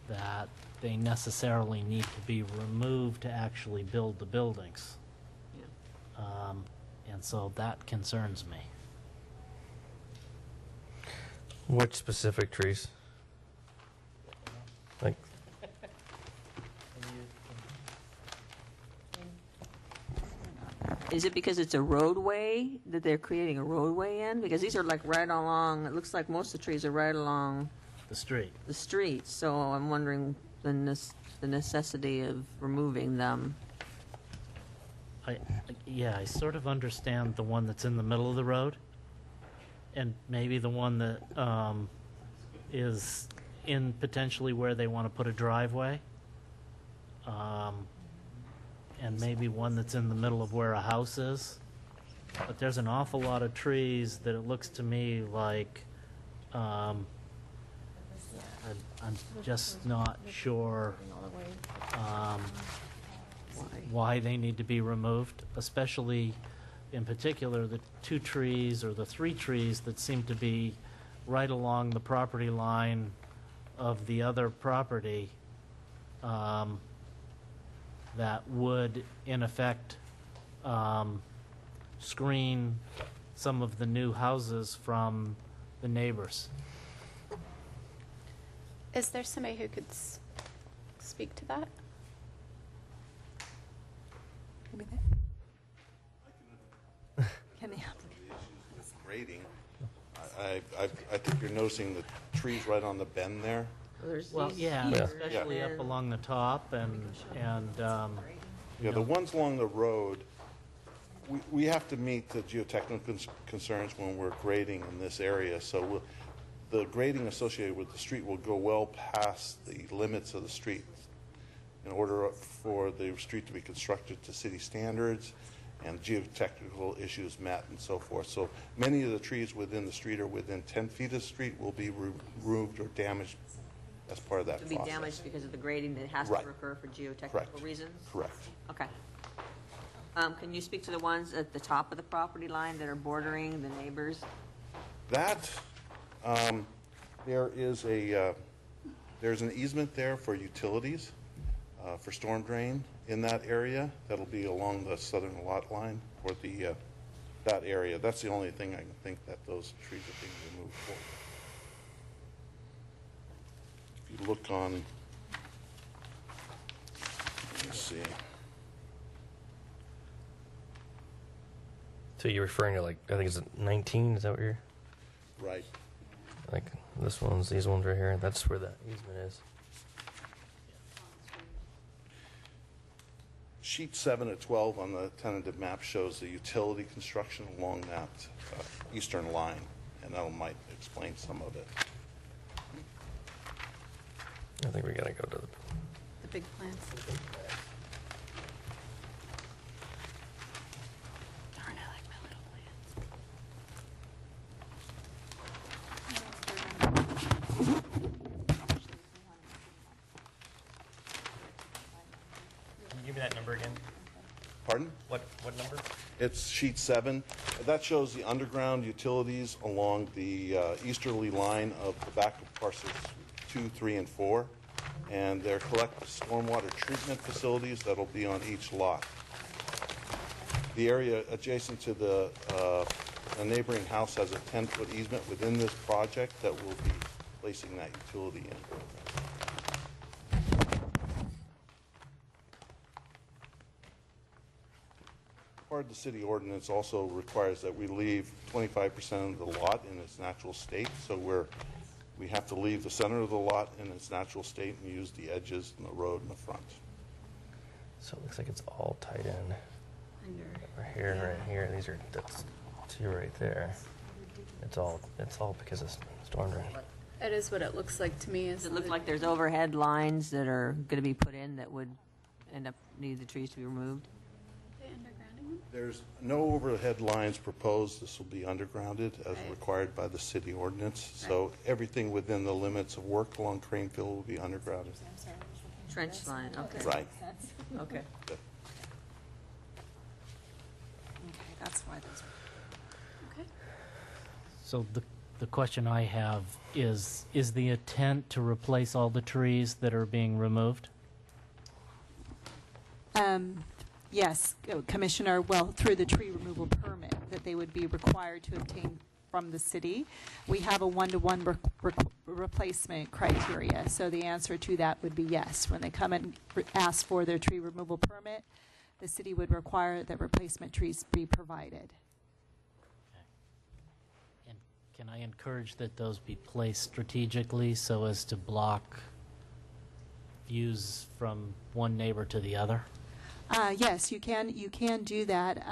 that they necessarily need to be removed to actually build the buildings. And so that concerns me. Which specific trees? Like, Is it because it's a roadway that they're creating a roadway in? Because these are like right along, it looks like most of the trees are right along The street. the street, so I'm wondering the necessity of removing them. Yeah, I sort of understand the one that's in the middle of the road, and maybe the one that is in potentially where they want to put a driveway, and maybe one that's in the middle of where a house is. But there's an awful lot of trees that it looks to me like I'm just not sure why they need to be removed, especially in particular the two trees or the three trees that seem to be right along the property line of the other property that would, in effect, screen some of the new houses from the neighbors. Is there somebody who could speak to that? Can the applicant? With grading, I think you're noticing the trees right on the bend there. There's Well, these yeah, here especially up and- along the top and Yeah, the ones along the road, we have to meet the geotechnical concerns when we're grading in this area. So the grading associated with the street will go well past the limits of the street in order for the street to be constructed to city standards and geotechnical issues met and so forth. So many of the trees within the street or within 10 feet of the street will be removed or damaged as part of that To process. be damaged because of the grading that has Right. to occur for geotechnical Correct. reasons? Correct. Okay. Can you speak to the ones at the top of the property line that are bordering the neighbors? That, there's an easement there for utilities, for storm drain in that area. That'll be along the southern lot line for that area. That's the only thing I can think that those trees are being removed for. If you look on, let me see. So you're referring to, like, I think it's 19, is that what you're, Right. like, these ones right here, that's where the easement is. Sheet 7 of 12 on the tentative map shows the utility construction along that eastern line, and that might explain some of it. I think we gotta go to The big plans. Darn, I like my little plans. Can you give me that number again? Pardon? What number? It's sheet 7. That shows the underground utilities along the easterly line of the back of parcels 2, 3, and 4, and they're collective stormwater treatment facilities that'll be on each lot. The area adjacent to the a neighboring house has a 10-foot easement within this project that will be placing that utility in. Part of the city ordinance also requires that we leave 25% of the lot in its natural state, so we have to leave the center of the lot in its natural state and use the edges and the road in the front. So it looks like it's all tied in. Right here, these are, that's two right there. It's all because of storm drain. That is what it looks like to me. Does it look like there's overhead lines that are going to be put in that would end up needing the trees to be removed? There's no overhead lines proposed. This will be undergrounded as required by the city ordinance. So everything within the limits of work along Cranefield will be undergrounded. Trench line, okay. Right. Okay. Yep. Okay, that's why those. So the question I have is the intent to replace all the trees that are being removed? Yes, Commissioner, well, through the tree removal permit that they would be required to obtain from the city. We have a one-to-one replacement criteria, so the answer to that would be yes. When they come and ask for their tree removal permit, the city would require that replacement trees be provided. And can I encourage that those be placed strategically so as to block views from one neighbor to the other? Yes, you can do that.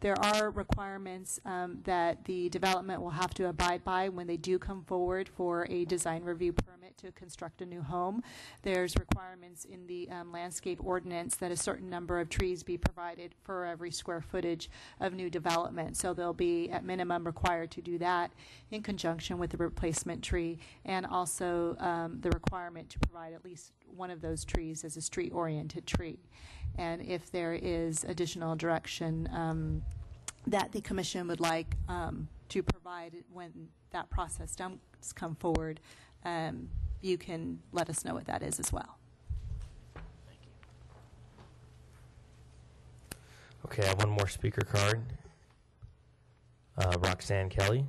There are requirements that the development will have to abide by when they do come forward for a design review permit to construct a new home. There's requirements in the landscape ordinance that a certain number of trees be provided for every square footage of new development. So they'll be at minimum required to do that in conjunction with the replacement tree, and also the requirement to provide at least one of those trees as a street-oriented tree. And if there is additional direction that the commission would like to provide when that process does come forward, you can let us know what that is as well. Thank you. Okay, I have one more speaker card. Roxanne Kelly.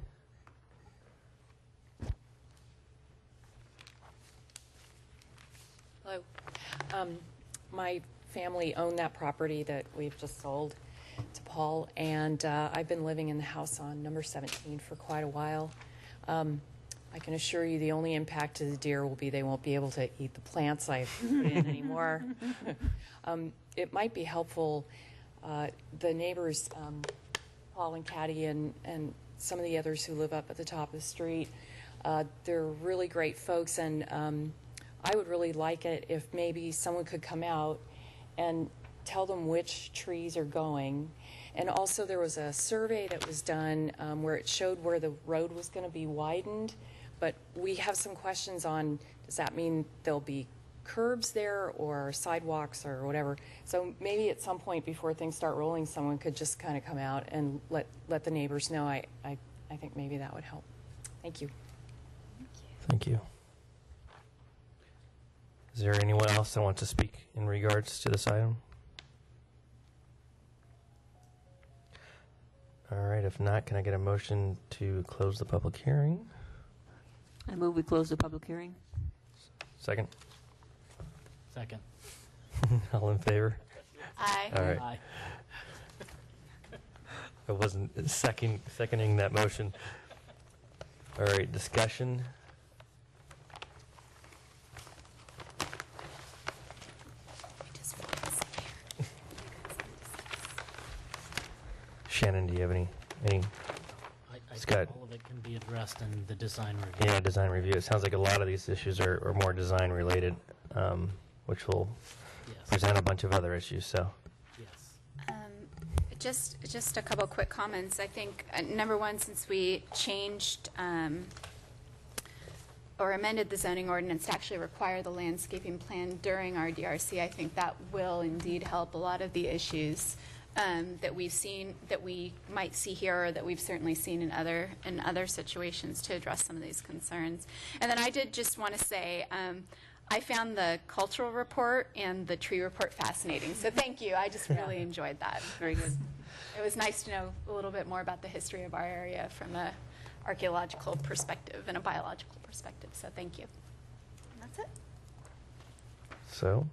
Hello. My family owned that property that we've just sold to Paul, and I've been living in the house on number 17 for quite a while. I can assure you the only impact to the deer will be they won't be able to eat the plants I've put in anymore. It might be helpful, the neighbors, Paul and Caddy and some of the others who live up at the top of the street, they're really great folks, and I would really like it if maybe someone could come out and tell them which trees are going. And also there was a survey that was done where it showed where the road was going to be widened, but we have some questions on, does that mean there'll be curbs there or sidewalks or whatever? So maybe at some point before things start rolling, someone could just kind of come out and let the neighbors know. I think maybe that would help. Thank you. Thank you. Is there anyone else that wants to speak in regards to this item? All right, if not, can I get a motion to close the public hearing? I move we close the public hearing. Second? Second. All in favor? Aye. All right. Aye. I wasn't seconding that motion. All right, discussion. Shannon, do you have any I Scott. think all of it can be addressed in the design review. yeah, design review? It sounds like a lot of these issues are more design related, which will Yes. present a bunch of other issues, so. Yes. Just a couple quick comments. I think, number one, since we changed or amended the zoning ordinance to actually require the landscaping plan during our DRC, I think that will indeed help a lot of the issues that we've seen, that we might see here, or that we've certainly seen in other situations to address some of these concerns. And then I did just want to say, I found the cultural report and the tree report fascinating. So thank you. I just really enjoyed that. Very good. It was nice to know a little bit more about the history of our area from a archaeological perspective and a biological perspective. So thank you. And that's it. So,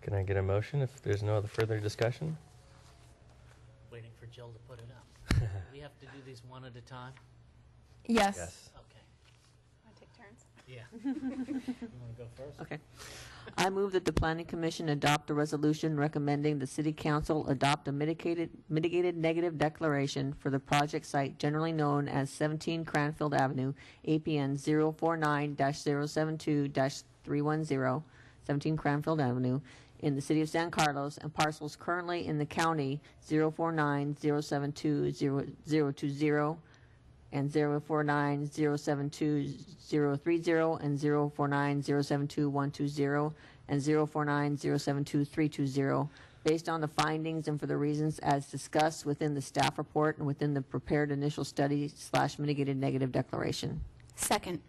can I get a motion if there's no other further discussion? Waiting for Jill to put it up. We have to do these one at a time? Yes. Yes. Okay. Want to take turns? Yeah. You want to go first? Okay. I move that the Planning Commission adopt a resolution recommending the City Council adopt a mitigated negative declaration for the project site generally known as 17 Cranfield Avenue, APN 049-072-310, 17 Cranfield Avenue, in the City of San Carlos, and parcels currently in the county 049-072-020, and 049-072-030, and 049-072-120, and 049-072-320, based on the findings and for the reasons as discussed within the staff report and within the prepared initial study / mitigated negative declaration. Second.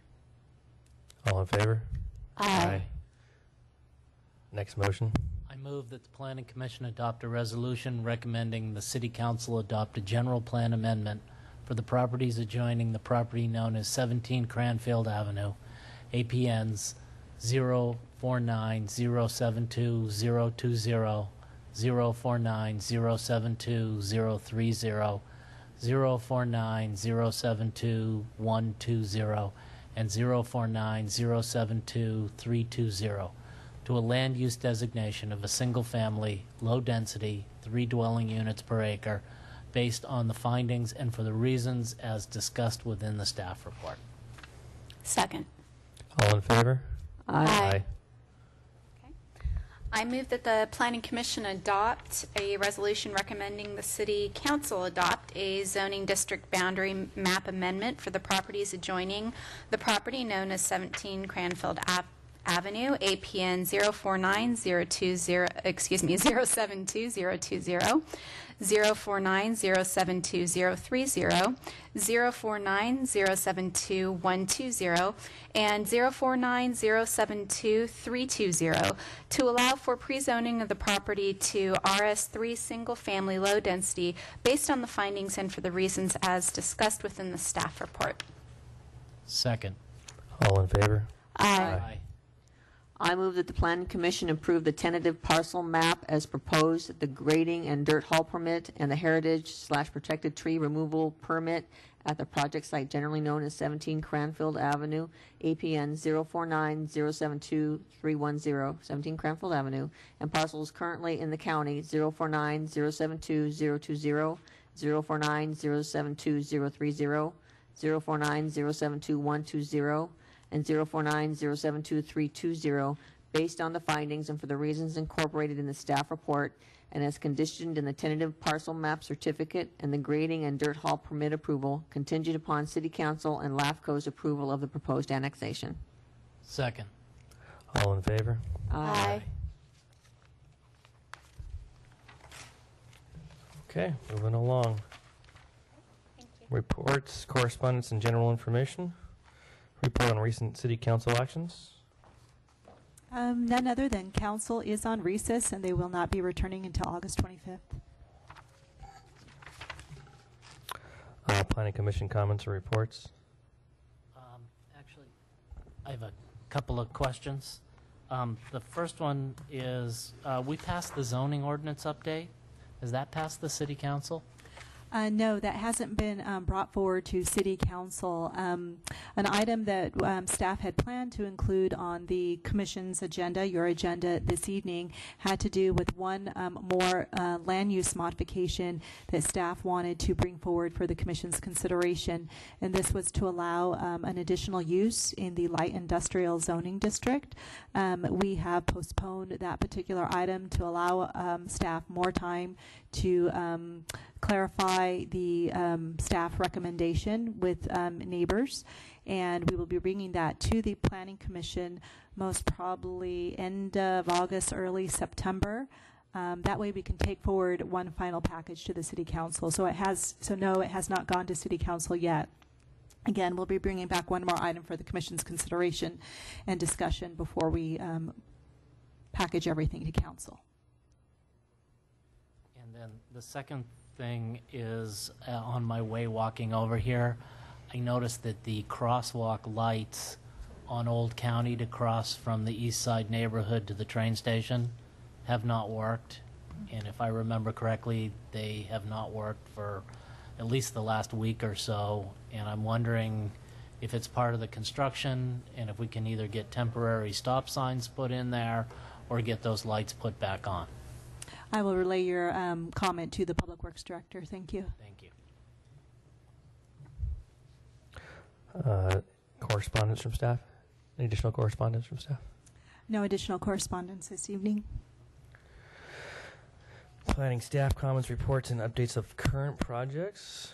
All in favor? Aye. Next motion. I move that the Planning Commission adopt a resolution recommending the City Council adopt a general plan amendment for the properties adjoining the property known as 17 Cranfield Avenue, APNs 049-072-020, 049-072-030, 049-072-120, and 049-072-320, to a land use designation of a single-family, low-density, 3 dwelling units per acre, based on the findings and for the reasons as discussed within the staff report. Second. All in favor? Aye. Okay. I move that the Planning Commission adopt a resolution recommending the City Council adopt a zoning district boundary map amendment for the properties adjoining the property known as 17 Cranfield Avenue, APN 072-020, 049-072-030, 049-072-120, and 049-072-320, to allow for pre-zoning of the property to RS3 single-family low density based on the findings and for the reasons as discussed within the staff report. Second. All in favor? Aye. I move that the Planning Commission approve the tentative parcel map as proposed, the grading and dirt haul permit, and the heritage / protected tree removal permit at the project site generally known as 17 Cranfield Avenue, APN 049-072-310, 17 Cranfield Avenue, and parcels currently in the county 049-072-020, 049-072-030, 049-072-120, and 049-072-320, based on the findings and for the reasons incorporated in the staff report, and as conditioned in the tentative parcel map certificate and the grading and dirt haul permit approval, contingent upon City Council and LAFCO's approval of the proposed annexation. Second. All in favor? Aye. Okay, moving along. Thank you. Reports, correspondence, and general information. Report on recent city council actions. None other than council is on recess, and they will not be returning until August 25th. Planning commission comments or reports. Actually, I have a couple of questions. The first one is, we passed the zoning ordinance update. Has that passed the city council? No, that hasn't been brought forward to City Council. An item that staff had planned to include on the Commission's agenda, your agenda this evening, had to do with one more land use modification that staff wanted to bring forward for the Commission's consideration. And this was to allow an additional use in the light industrial zoning district. We have postponed that particular item to allow staff more time to clarify the staff recommendation with neighbors, and we will be bringing that to the Planning Commission most probably end of August, early September. That way we can take forward one final package to the City Council. So no, it has not gone to City Council yet. Again, we'll be bringing back one more item for the Commission's consideration and discussion before we package everything to Council. And then the second thing is, on my way walking over here, I noticed that the crosswalk lights on Old County to cross from the east side neighborhood to the train station have not worked. And if I remember correctly, they have not worked for at least the last week or so. And I'm wondering if it's part of the construction and if we can either get temporary stop signs put in there or get those lights put back on. I will relay your comment to the Public Works Director. Thank you. Thank you. Correspondence from staff? Any additional correspondence from staff? No additional correspondence this evening. Planning staff comments, reports, and updates of current projects.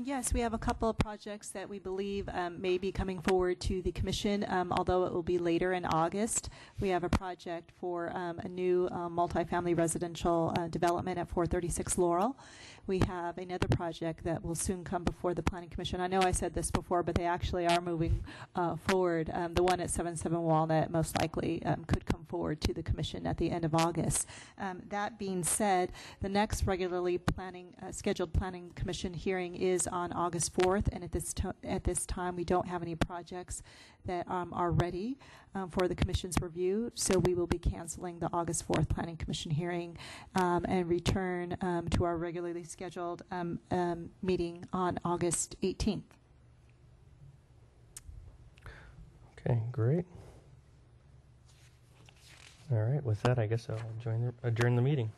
Yes, we have a couple of projects that we believe may be coming forward to the Commission, although it will be later in August. We have a project for a new multifamily residential development at 436 Laurel. We have another project that will soon come before the Planning Commission. I know I said this before, but they actually are moving forward. The one at 77 Walnut most likely could come forward to the Commission at the end of August. That being said, the next regularly scheduled Planning Commission hearing is on August 4th, and at this time we don't have any projects that are ready for the Commission's review, so we will be canceling the August 4th Planning Commission hearing and return to our regularly scheduled meeting on August 18th. Okay, great. All right, with that, I guess I'll adjourn the meeting.